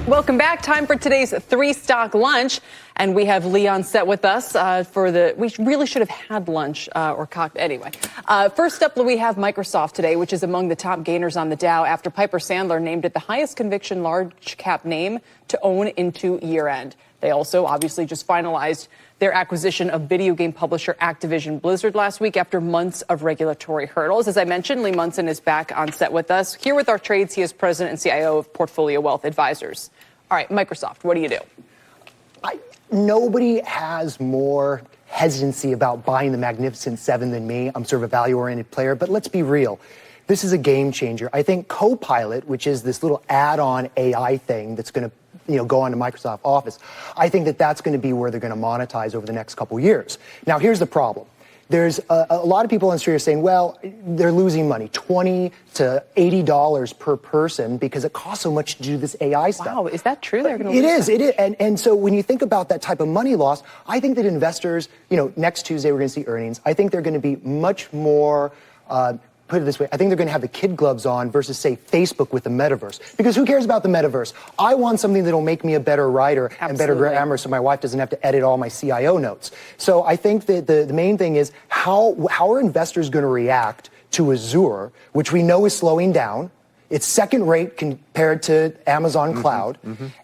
Welcome back. Time for today's three-stock lunch. And we have Lee on set with us we really should have had lunch or cocktail. Anyway, first up, we have Microsoft today, which is among the top gainers on the Dow after Piper Sandler named it the highest conviction large cap name to own into year end. They also obviously just finalized their acquisition of video game publisher Activision Blizzard last week after months of regulatory hurdles. As I mentioned, Lee Munson is back on set with us. Here with our trades, he is president and CIO of Portfolio Wealth Advisors. All right, Microsoft, what do you do? Nobody has more hesitancy about buying the Magnificent Seven than me. I'm sort of a value-oriented player, but let's be real. This is a game changer. I think Copilot, which is this little add-on AI thing that's going to go onto Microsoft Office, I think that that's going to be where they're going to monetize over the next couple years. Now, here's the problem. There's a lot of people on the street are saying, well, they're losing money, $20 to $80 per person because it costs so much to do this AI stuff. Wow, is that true? They're going to It is. And so when you think about that type of money loss, I think that investors, next Tuesday we're going to see earnings. I think they're going to be much more put it this way, I think they're going to have the kid gloves on versus, say, Facebook with the metaverse. Because who cares about the metaverse? I want something that'll make me a better writer and better grammar so my wife doesn't have to edit all my CIO notes. So I think that the main thing is how are investors going to react to Azure, which we know is slowing down? It's second rate compared to Amazon Cloud.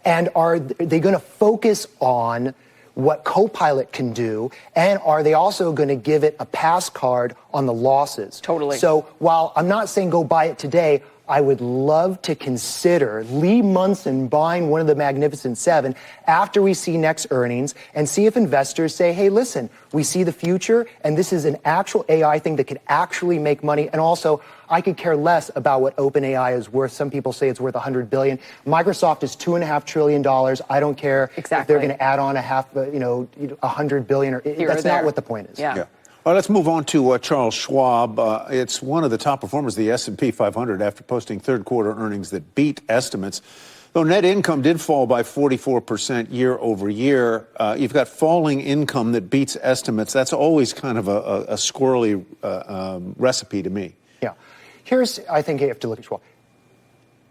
And are they going to focus on what Copilot can do, and are they also going to give it a pass card on the losses? Totally. So while I'm not saying go buy it today, I would love to consider Lee Munson buying one of the Magnificent Seven after we see next earnings and see if investors say, hey, listen, we see the future, and this is an actual AI thing that could actually make money. And also, I could care less about what OpenAI is worth. Some people say it's worth $100 billion. Microsoft is $2.5 trillion. I don't care if they're going to add on $100 billion. That's not what the point is. Yeah. Well, let's move on to Charles Schwab. It's one of the top performers of the S&P 500 after posting third quarter earnings that beat estimates. Though net income did fall by 44% year over year, you've got falling income that beats estimates. That's always kind of a squirrely recipe to me. Yeah. I think you have to look at Schwab.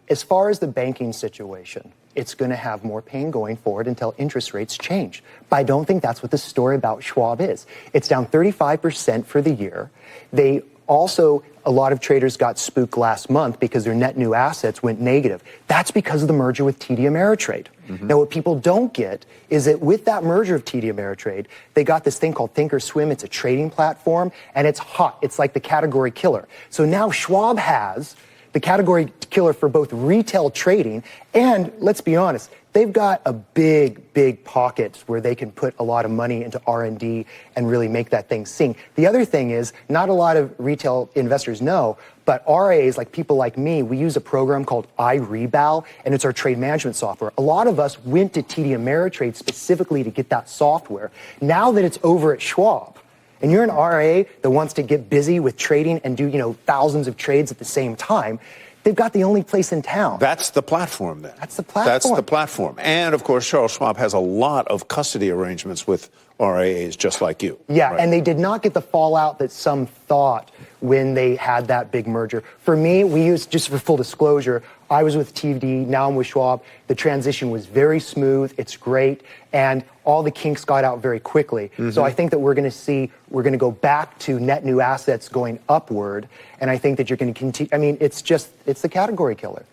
As far as the banking situation, it's going to have more pain going forward until interest rates change. But I don't think that's what the story about Schwab is. It's down 35% for the year. They also, a lot of traders got spooked last month because their net new assets went negative. That's because of the merger with TD Ameritrade. Now, what people don't get is that with that merger of TD Ameritrade, they got this thing called Thinkorswim. It's a trading platform, and it's hot. It's like the category killer. So now Schwab has the category killer for both retail trading and, let's be honest, they've got a big pocket where they can put a lot of money into R&D and really make that thing sing. The other thing is, not a lot of retail investors know, but RAs, like people like me, we use a program called iRebal, and it's our trade management software. A lot of us went to TD Ameritrade specifically to get that software. Now that it's over at Schwab, and you're an RA that wants to get busy with trading and do, thousands of trades at the same time, they've got the only place in town. That's the platform then. That's the platform. That's the platform. And, of course, Charles Schwab has a lot of custody arrangements with RAs just like you. Yeah, right? And they did not get the fallout that some thought when they had that big merger. For me, we used, just for full disclosure, I was with TD, now I'm with Schwab. The transition was very smooth, it's great, and all the kinks got out very quickly. So I think that we're going to go back to net new assets going upward, and I think that you're going to continue. I mean, it's the category killer.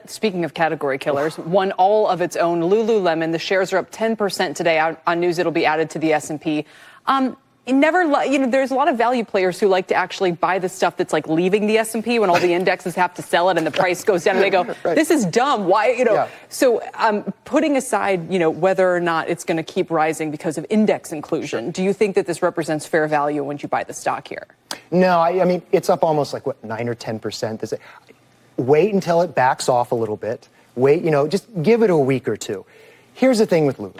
Speaking of category killers, won all of its own. Lululemon, the shares are up 10% today on news it'll be added to the S&P. There's a lot of value players who like to actually buy the stuff that's like leaving the S&P when all the indexes have to sell it and the price goes down and they go, this is dumb. Why, So putting aside, whether or not it's going to keep rising because of index inclusion, do you think that this represents fair value when you buy the stock here? No, I mean, it's up almost 9 or 10%. Wait until it backs off a little bit. Wait, just give it a week or two. Here's the thing with Lulu.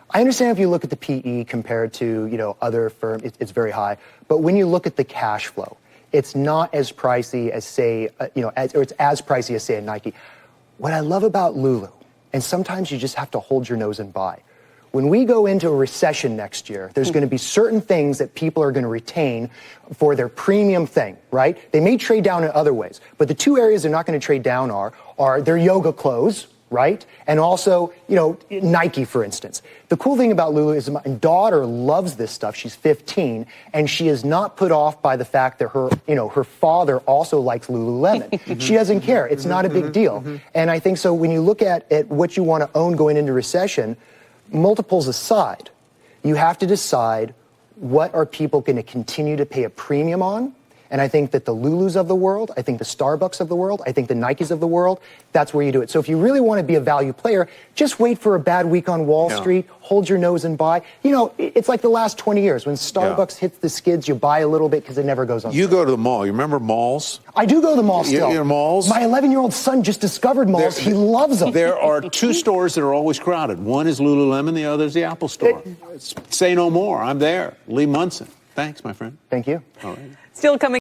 I understand if you look at the PE compared to, other firms, it's very high. But when you look at the cash flow, it's not as pricey as, say, it's as pricey as, say, a Nike. What I love about Lulu, and sometimes you just have to hold your nose and buy. When we go into a recession next year, there's going to be certain things that people are going to retain for their premium thing, right? They may trade down in other ways, but the two areas they're not going to trade down are their yoga clothes, right? And also, Nike, for instance. The cool thing about Lulu is my daughter loves this stuff. She's 15, and she is not put off by the fact that her father also likes Lululemon. She doesn't care. It's not a big deal. And I think so when you look at what you want to own going into recession, multiples aside, you have to decide what are people going to continue to pay a premium on. And I think that the Lulus of the world, I think the Starbucks of the world, I think the Nikes of the world, that's where you do it. So if you really want to be a value player, just wait for a bad week on Wall Street, hold your nose and buy. It's like the last 20 years. When Starbucks hits the skids, you buy a little bit because it never goes on. You go to the mall. You remember malls? I do go to the mall still. You malls? My 11-year-old son just discovered malls. He loves them. There are two stores that are always crowded. One is Lululemon. The other is the Apple Store. Say no more. I'm there. Lee Munson. Thanks, my friend. Thank you. All right. Still coming.